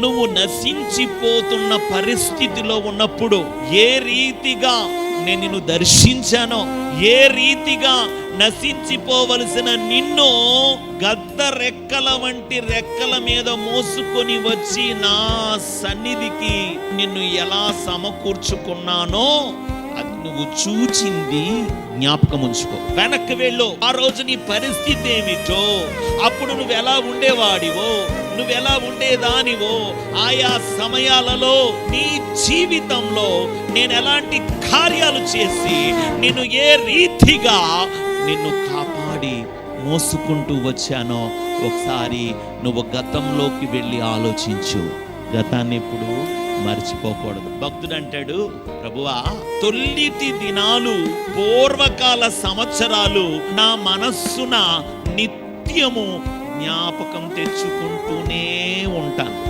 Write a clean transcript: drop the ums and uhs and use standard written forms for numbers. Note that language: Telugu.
నువ్వు నశించిపోతున్న పరిస్థితిలో ఉన్నప్పుడు ఏ రీతిగా నేను నిన్ను దర్శించానో, ఏ రీతిగా నశించిపోవలసిన నిన్ను గద్ద రెక్కల వంటి రెక్కల మీద మోసుకొని వచ్చి నా సన్నిధికి నిన్ను ఎలా సమకూర్చుకున్నానో అది నువ్వు చూచింది జ్ఞాపకం ఉంచుకో. వెనక్కి వెళ్ళు. ఆ రోజు నీ పరిస్థితి ఏమిటో, అప్పుడు నువ్వు ఎలా ఉండేవాడివో, నువ్వెలా ఉండేదానివో, ఆయా సమయాలలో నీ జీవితంలో నేను ఎలాంటి కార్యాలు చేసి నిన్ను ఏ రీతిగా నిన్ను కాపాడి మోసుకుంటూ వచ్చానో ఒకసారి నువ్వు గతంలోకి వెళ్ళి ఆలోచించు. గతాన్ని ఎప్పుడు మర్చిపోకూడదు. భక్తుడు అంటాడు, ప్రభువా, తొల్లిటి దినాలు, పూర్వకాల సంవత్సరాలు నా మనస్సున నిత్యము జ్ఞాపకం తెచ్చుకుంటూనే ఉంటాను.